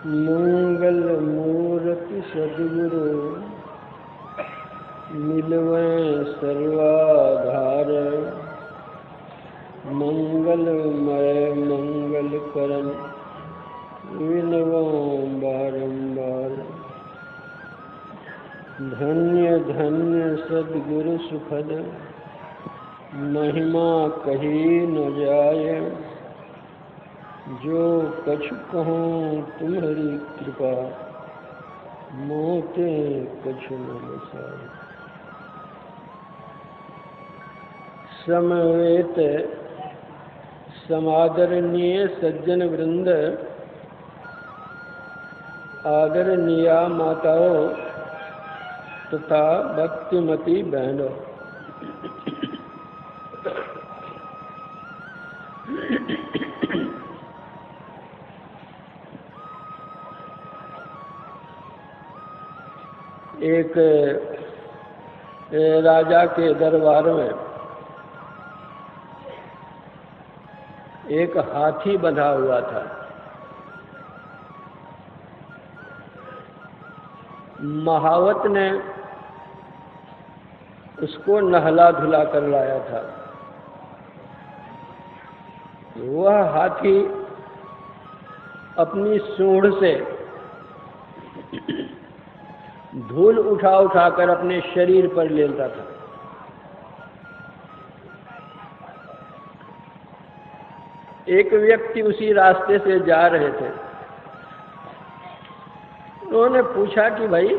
मंगल मूर्ति सद्गुरु मिलवें सर्वाधार। मंगलमय मंगल करन विनवों बारंबार। धन्य धन्य सद्गुरु सुखद महिमा कही न जाए। जो कछु कहूँ तुम्हारी कृपा मोते कछु न बसाए। समवेत समादरणीय सज्जन वृंद, आदरणीय माताओं तथा भक्तिमती बहनों, एक राजा के दरबार में एक हाथी बंधा हुआ था। महावत ने उसको नहला धुला कर लाया था। वह हाथी अपनी सूंड से धूल उठा उठाकर अपने शरीर पर लेता था। एक व्यक्ति उसी रास्ते से जा रहे थे। उन्होंने पूछा कि भाई,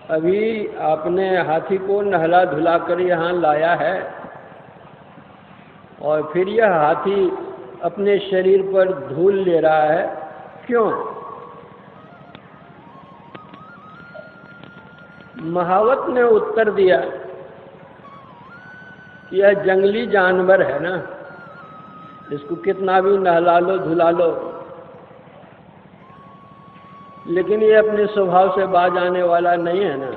अभी आपने हाथी को नहला धुला कर यहाँ लाया है और फिर यह हाथी अपने शरीर पर धूल ले रहा है, क्यों? महावत ने उत्तर दिया कि यह जंगली जानवर है ना, इसको कितना भी नहला लो धुला लो, लेकिन ये अपने स्वभाव से बाज आने वाला नहीं है ना,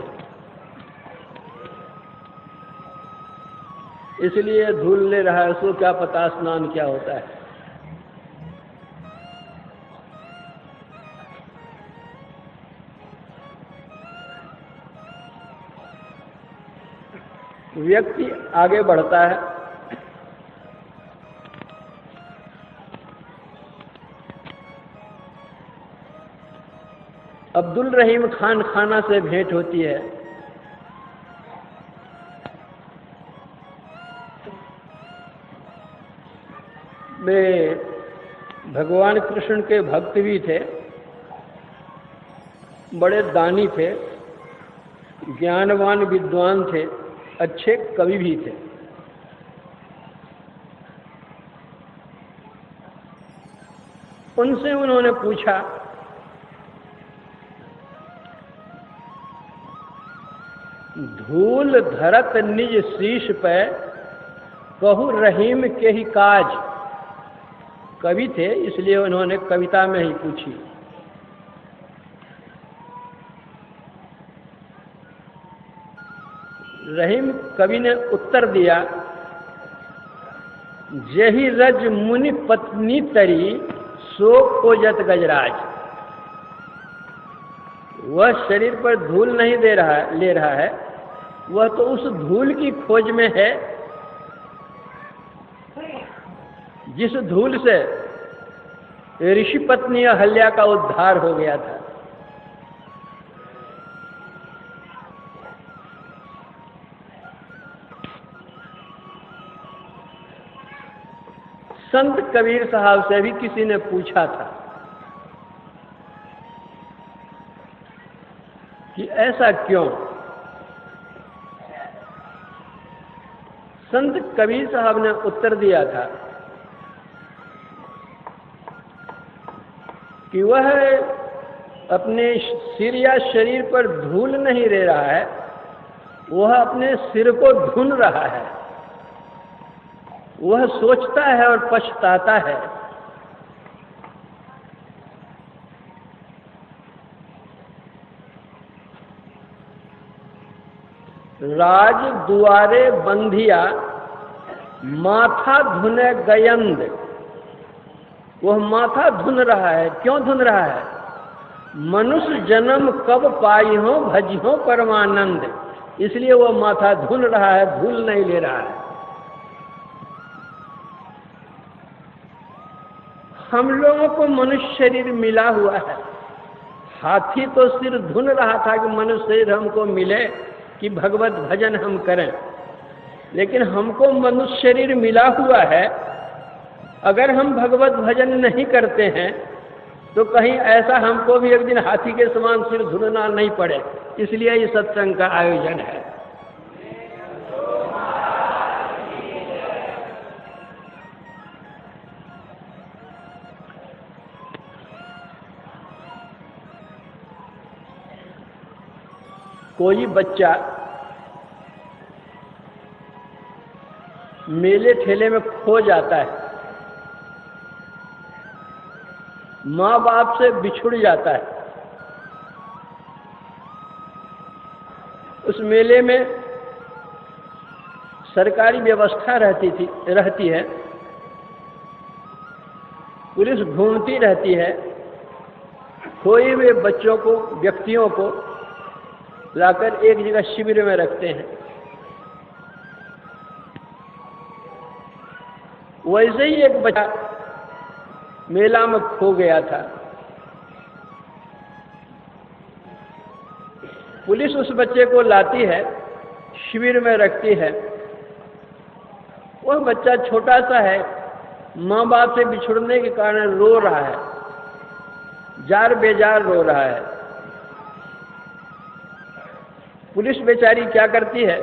इसलिए धूल ले रहा है। उसको क्या पता स्नान क्या होता है। व्यक्ति आगे बढ़ता है। अब्दुल रहीम खान खाना से भेंट होती है। वे भगवान कृष्ण के भक्त भी थे, बड़े दानी थे, ज्ञानवान विद्वान थे, अच्छे कवि भी थे। उनसे उन्होंने पूछा, धूल धरत निज शीश पे कहु रहीम के ही काज। कवि थे, इसलिए उन्होंने कविता में ही पूछी। रहीम कवि ने उत्तर दिया, जेहि रज मुनि पत्नी तरी सो खोजत गजराज। वह शरीर पर धूल नहीं ले रहा है, वह तो उस धूल की खोज में है जिस धूल से ऋषि पत्नी अहल्या का उद्धार हो गया था। संत कबीर साहब से भी किसी ने पूछा था कि ऐसा क्यों? संत कबीर साहब ने उत्तर दिया था कि वह अपने सिर या शरीर पर धूल नहीं ले रहा है, वह अपने सिर को धुन रहा है। वह सोचता है और पछताता है। राज दुआरे बंधिया माथा धुने गयंद। वह माथा धुन रहा है। क्यों धुन रहा है? मनुष्य जन्म कब पाई हो भजी हो परमानंद, इसलिए वह माथा धुन रहा है, धूल नहीं ले रहा है। हम लोगों को मनुष्य शरीर मिला हुआ है। हाथी तो सिर धुन रहा था कि मनुष्य शरीर हमको मिले कि भगवत भजन हम करें, लेकिन हमको मनुष्य शरीर मिला हुआ है। अगर हम भगवत भजन नहीं करते हैं तो कहीं ऐसा हमको भी एक दिन हाथी के समान सिर धुनना नहीं पड़े, इसलिए ये सत्संग का आयोजन है। कोई बच्चा मेले ठेले में खो जाता है, माँ बाप से बिछुड़ जाता है। उस मेले में सरकारी व्यवस्था रहती है, पुलिस घूमती रहती है, खोए हुए बच्चों को, व्यक्तियों को लाकर एक जगह शिविर में रखते हैं। वैसे ही एक बच्चा मेला में खो गया था। पुलिस उस बच्चे को लाती है, शिविर में रखती है। वह बच्चा छोटा सा है, माँ बाप से बिछुड़ने के कारण रो रहा है, जार बेजार रो रहा है। पुलिस बेचारी क्या करती है,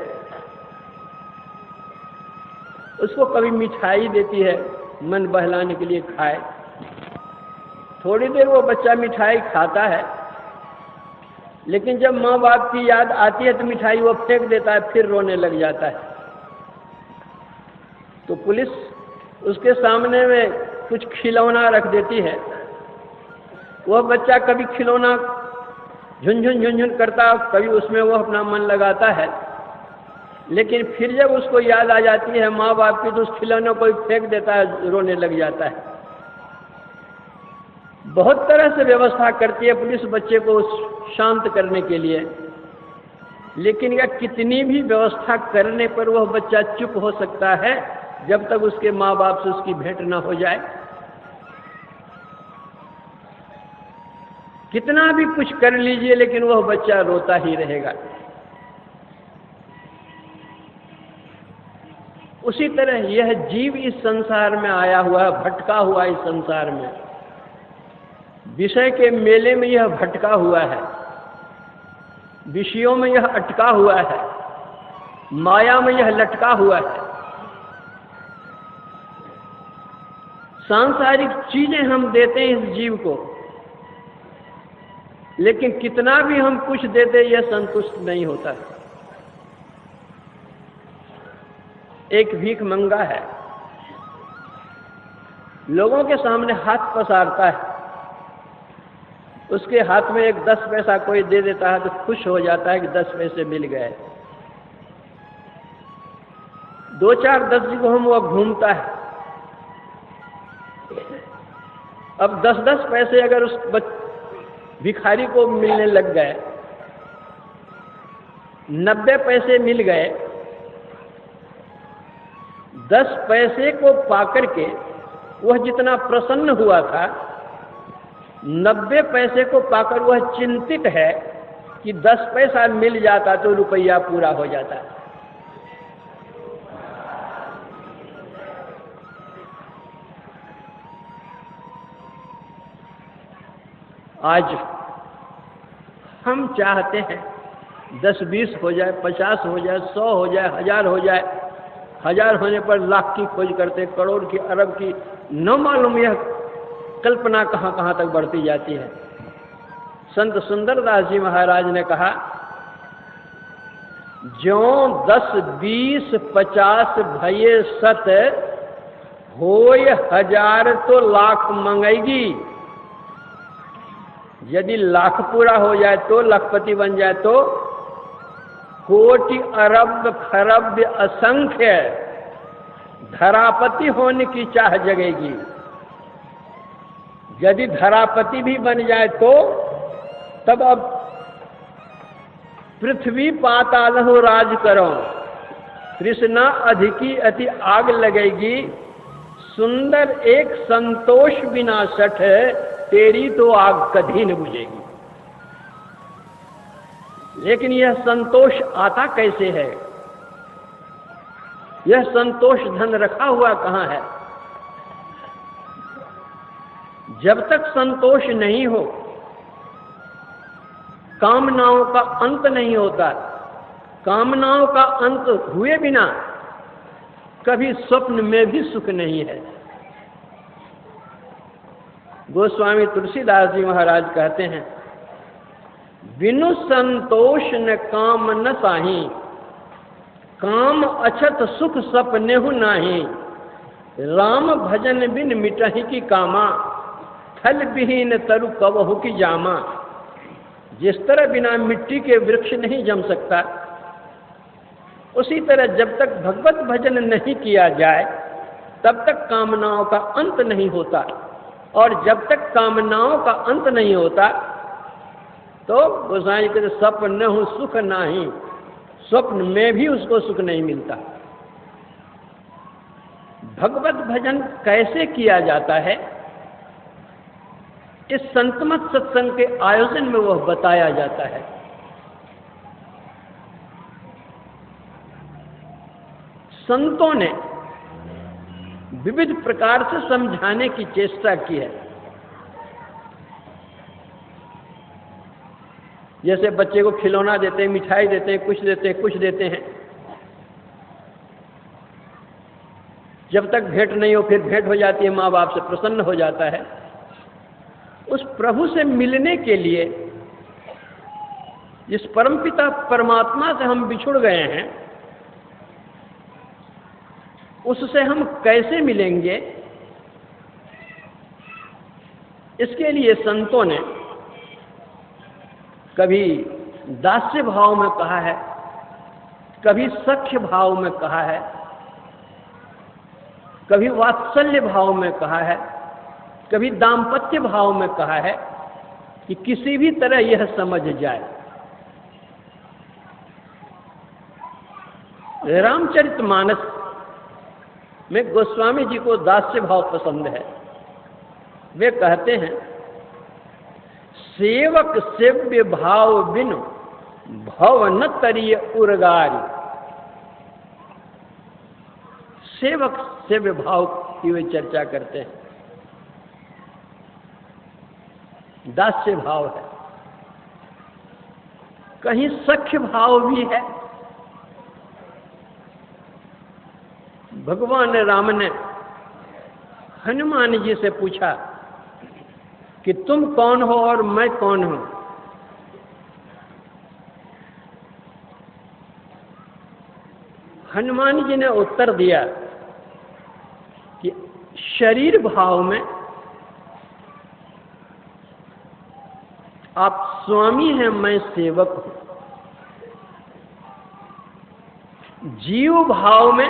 उसको कभी मिठाई देती है मन बहलाने के लिए खाए। थोड़ी देर वो बच्चा मिठाई खाता है, लेकिन जब माँ बाप की याद आती है तो मिठाई वो फेंक देता है, फिर रोने लग जाता है। तो पुलिस उसके सामने में कुछ खिलौना रख देती है। वह बच्चा कभी खिलौना झुनझुन झुनझुन करता, कभी उसमें वो अपना मन लगाता है, लेकिन फिर जब उसको याद आ जाती है माँ बाप की तो उस खिलौने को फेंक देता है, रोने लग जाता है। बहुत तरह से व्यवस्था करती है पुलिस बच्चे को शांत करने के लिए, लेकिन यह कितनी भी व्यवस्था करने पर वह बच्चा चुप हो सकता है जब तक उसके माँ बाप से उसकी भेंट न हो जाए। कितना भी कुछ कर लीजिए लेकिन वह बच्चा रोता ही रहेगा। उसी तरह यह जीव इस संसार में आया हुआ है, भटका हुआ इस संसार में, विषय के मेले में यह भटका हुआ है, विषयों में यह अटका हुआ है, माया में यह लटका हुआ है। सांसारिक चीजें हम देते हैं इस जीव को, लेकिन कितना भी हम कुछ देते यह संतुष्ट नहीं होता। एक भीख मंगा है, लोगों के सामने हाथ पसारता है, उसके हाथ में एक 10 पैसा कोई दे देता है तो खुश हो जाता है कि 10 पैसे मिल गए। 2-4 10 जगहों में वह घूमता है। अब 10-10 पैसे अगर उस भिखारी को मिलने लग गए, 90 पैसे मिल गए, 10 पैसे को पाकर के वह जितना प्रसन्न हुआ था, 90 पैसे को पाकर वह चिंतित है कि 10 पैसा मिल जाता तो रुपया पूरा हो जाता। आज हम चाहते हैं 10-20 हो जाए, 50 हो जाए, 100 हो जाए, 1000 हो जाए। 1000 होने पर लाख की खोज करते, करोड़ की, अरब की, न मालूम यह कल्पना कहाँ कहाँ तक बढ़ती जाती है। संत सुंदरदास जी महाराज ने कहा, ज्यों 10, 20, 50 भये सत, होय 1000 तो लाख मंगेगी। यदि लाख पूरा हो जाए तो, लाखपति बन जाए तो, कोटि अरब खरब असंख्य धरापति होने की चाह जगेगी। यदि धरापति भी बन जाए तो तब अब पृथ्वी पातालहु राज करो, तृष्णा अधिकी अति आग लगेगी, सुंदर एक संतोष बिना सठ, तेरी तो आग कभी न बुझेगी। लेकिन यह संतोष आता कैसे है? यह संतोष धन रखा हुआ कहाँ है? जब तक संतोष नहीं हो, कामनाओं का अंत नहीं होता, कामनाओं का अंत हुए बिना कभी स्वप्न में भी सुख नहीं है। गोस्वामी तुलसीदास जी महाराज कहते हैं, बिनु संतोष न काम न साही, काम अछत सुख सपनेहु नाही, राम भजन बिन मिटहि की कामा, फल विहीन तरु कबहु की जामा। जिस तरह बिना मिट्टी के वृक्ष नहीं जम सकता, उसी तरह जब तक भगवत भजन नहीं किया जाए तब तक कामनाओं का अंत नहीं होता, और जब तक कामनाओं का अंत नहीं होता तो गोसाई कहते सपन हूं सुख नाही, स्वप्न में भी उसको सुख नहीं मिलता। भगवत भजन कैसे किया जाता है, इस संतमत सत्संग के आयोजन में वह बताया जाता है। संतों ने विविध प्रकार से समझाने की चेष्टा की है। जैसे बच्चे को खिलौना देते हैं, मिठाई देते हैं, कुछ देते हैं, जब तक भेंट नहीं हो फिर भेंट हो जाती है, माँ बाप से प्रसन्न हो जाता है। उस प्रभु से मिलने के लिए, जिस परमपिता परमात्मा से हम बिछुड़ गए हैं, उससे हम कैसे मिलेंगे, इसके लिए संतों ने कभी दास्य भाव में कहा है, कभी सख्य भाव में कहा है, कभी वात्सल्य भाव में कहा है, कभी दाम्पत्य भाव में कहा है, कि किसी भी तरह यह समझ जाए। रामचरितमानस में गोस्वामी जी को दास्य भाव पसंद है। वे कहते हैं, सेवक सेव्य भाव बिनु भव न तरिय उर्गारी। सेवक सेव्य भाव की वे चर्चा करते हैं। दास्य भाव है, कहीं सख्य भाव भी है। भगवान राम ने हनुमान जी से पूछा कि तुम कौन हो और मैं कौन हूं? हनुमान जी ने उत्तर दिया कि शरीर भाव में आप स्वामी हैं, मैं सेवक हूं। जीव भाव में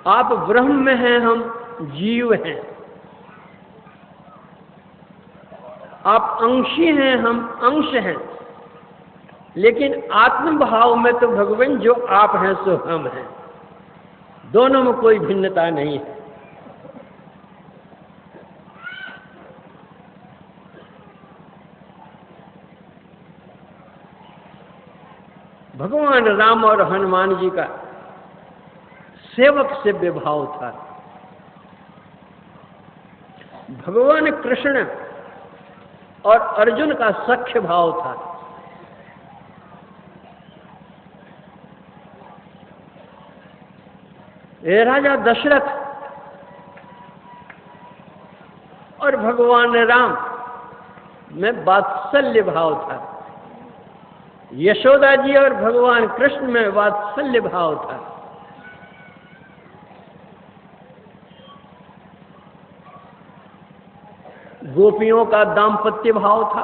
आप ब्रह्म हैं, हम जीव हैं। आप अंशी हैं, हम अंश हैं। लेकिन आत्म भाव में तो भगवान जो आप हैं सो हम हैं, दोनों में कोई भिन्नता नहीं है। भगवान राम और हनुमान जी का सेवक सेव्य भाव था। भगवान कृष्ण और अर्जुन का सख्य भाव था। ये राजा दशरथ और भगवान राम में वात्सल्य भाव था। यशोदा जी और भगवान कृष्ण में वात्सल्य भाव था। गोपियों का दाम्पत्य भाव था।